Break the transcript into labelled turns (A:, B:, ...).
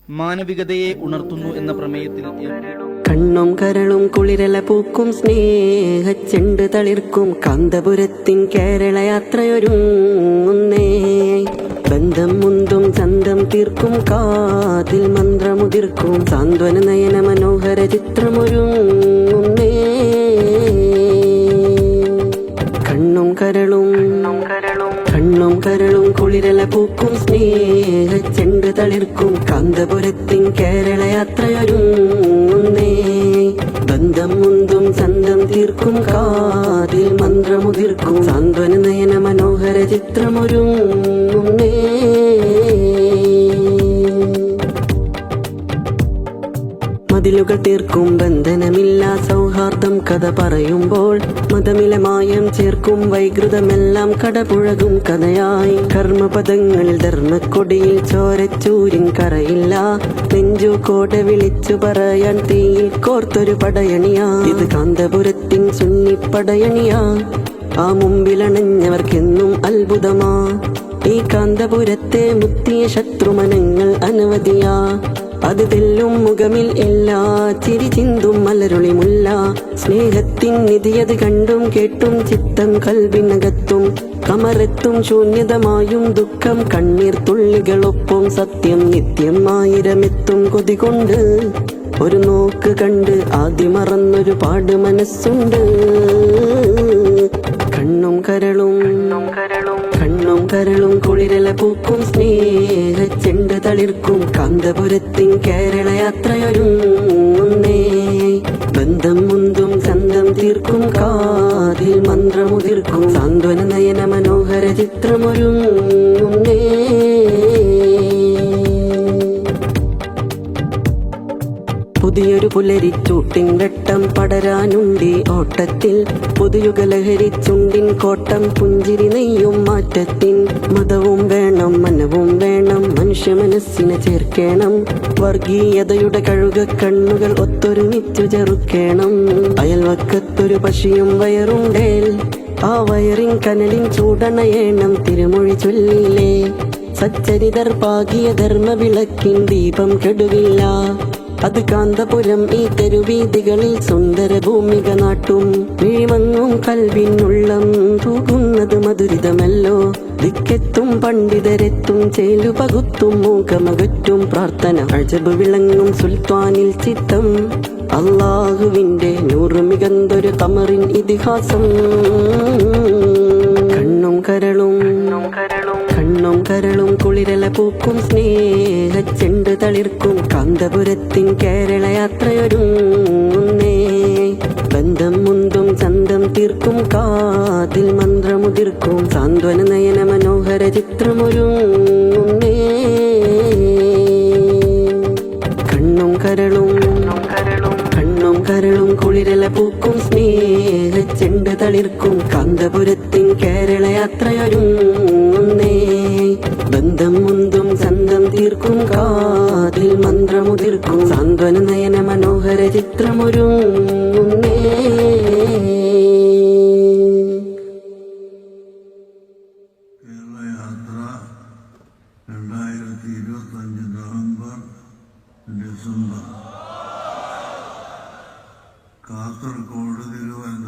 A: മാനവികതയെ ഉണർത്തുന്നു എന്ന പ്രമേയത്തിൽ
B: കണ്ണും കരളും കുളിരല പൂക്കും സ്നേഹച്ചെണ്ട് തളിർക്കും കാന്തപുരത്തിൻ കേരള യാത്രയൊരുങ്ങുന്നേ. ബന്ധം മുന്തും ചന്തം തീർക്കും കാതിൽ മന്ത്രമുതിർക്കും സാന്ത്വന നയന മനോഹര ചിത്രമൊരുങ്ങുന്നേ. കണ്ണും കരളും കുളിരല പൂക്കും സ്നേഹച്ചെണ്ട് തളിർക്കും കാന്തപുരത്തിൻ കേരള യാത്രയൊരുങ്ങുന്നേ. ബന്ധം മുന്തും ചന്തം തീർക്കും കാതിൽ മന്ത്രമുതിർക്കും സാന്ത്വന നയന മനോഹര ചിത്രമൊരുങ്ങുന്നേ. മതിലുകൾ തീർക്കും ബന്ധനമില്ല സൗഹാർദ്ദം കഥ പറയുമ്പോൾ മതമിലമായം ചേർക്കും വൈകൃതമെല്ലാം കടപുഴകും കഥയായി. കർമ്മപദങ്ങളിൽ ധർമ്മക്കൊടിയിൽ ചോരച്ചൂരിൻ കറയില്ല നെഞ്ചു കോട വിളിച്ചു പറയാൻ തീയിൽ കോർത്തൊരു പടയണിയാ ഇത് കാന്തപുരത്തിൻ സുന്നിപ്പടയണിയാ. ആ മുമ്പിലണഞ്ഞവർക്കെന്നും അത്ഭുതമാ ഈ കാന്തപുരത്തെ മുത്തിയ ശത്രുമനങ്ങൾ അനവധിയാ. അത് തെല്ലും മുഖമിൽ എല്ലാ ചിരി ചിന്തും മലരുളി മുല്ല. സ്നേഹത്തിൻ നിധിയത് കണ്ടും കേട്ടും ചിത്തം കൽവിനകത്തും കമറെത്തും ശൂന്യതമായും ദുഃഖം കണ്ണീർ തുള്ളികളൊപ്പം സത്യം നിത്യം ആയിരമെത്തും കൊതികൊണ്ട് ഒരു നോക്ക് കണ്ട് ആദ്യം മറന്നൊരു പാട് മനസ്സുണ്ട്. കണ്ണും കരളും കുളിരല പൂക്കും സ്നേഹച്ചെണ്ട് തളിർക്കും കാന്തപുരത്തിൻ കേരള യാത്രയൊരുങ്ങുന്നേ. ബന്ധം മുന്തും ചന്തം തീർക്കും കാതിൽ മന്ത്രമുതിർക്കും സാന്ത്വന നയന മനോഹര ചിത്രമൊരുങ്ങുന്നേ. പുതിയൊരു പുലരിച്ചൂട്ടിൻ വെട്ടം പടരാനുണ്ടി ഓട്ടത്തിൽ പുതുയുഗലഹരി ചുണ്ടിൻ കോട്ടം പുഞ്ചിരി നെയ്യും മാറ്റത്തിൻ. മതവും വേണം മനവും വേണം മനുഷ്യ മനസ്സിനെ ചേർക്കണം. വർഗീയതയുടെ കഴുക കണ്ണുകൾ ഒത്തൊരുമിച്ചു ചെറുക്കണം. അയൽവക്കത്തൊരു പശിയും വയറുണ്ടേൽ ആ വയറിൻ കനലിൻ ചൂടണയേണം തിരുമൊഴി ചൊല്ലില്ലേ. സച്ചരിതർ പാകിയ ധർമ്മ വിളക്കിൻ ദീപം കെടുവില്ല അത് കാന്തപുരം ഈ തെരുവീതികളിൽ സുന്ദര ഭൂമിക നാട്ടും. വീമങ്ങും കൽവിനുള്ളം തൂകുന്നത് മധുരിതമല്ലോ. ദിക്കെത്തും പണ്ഡിതരെത്തും ചേലു പകുത്തും മൂകമകറ്റും പ്രാർത്ഥന അഴബ് വിളങ്ങും സുൽത്താനിൽ ചിത്തം. അള്ളാഹുവിന്റെ നൂറ് മികന്തൊരു കമറിൻ ഇതിഹാസം. കണ്ണും കരളും കുളിരല പൂക്കും സ്നേഹച്ചെണ്ട് തളിർക്കും കാന്തപുരത്തിൻ കേരള യാത്രയൊരുങ്ങുന്നേ. ബന്ധം മുന്തും ചന്തം തീർക്കും കാതിൽ മന്ത്രമുതിർക്കും സാന്ത്വന നയന മനോഹര ചിത്രമൊരുങ്ങുന്നേ. കണ്ണും കരളും കുളിരല പൂക്കും സ്നേഹച്ചെണ്ട് തളിർക്കും കാന്തപുരത്തിൻ കേരള യാത്രയൊരുങ്ങുന്നേ. ബന്ധം മുന്തും ചന്തം തീർക്കും കാതിൽ മന്ത്രമുതിർക്കും സാന്ത്വന നയന മനോഹര ചിത്രമൊരുങ്ങുന്നേ.
C: കേരള യാത്ര 2025 നവംബർ ഡിസംബർ കാസർഗോഡ് തിരുവനന്തപുരം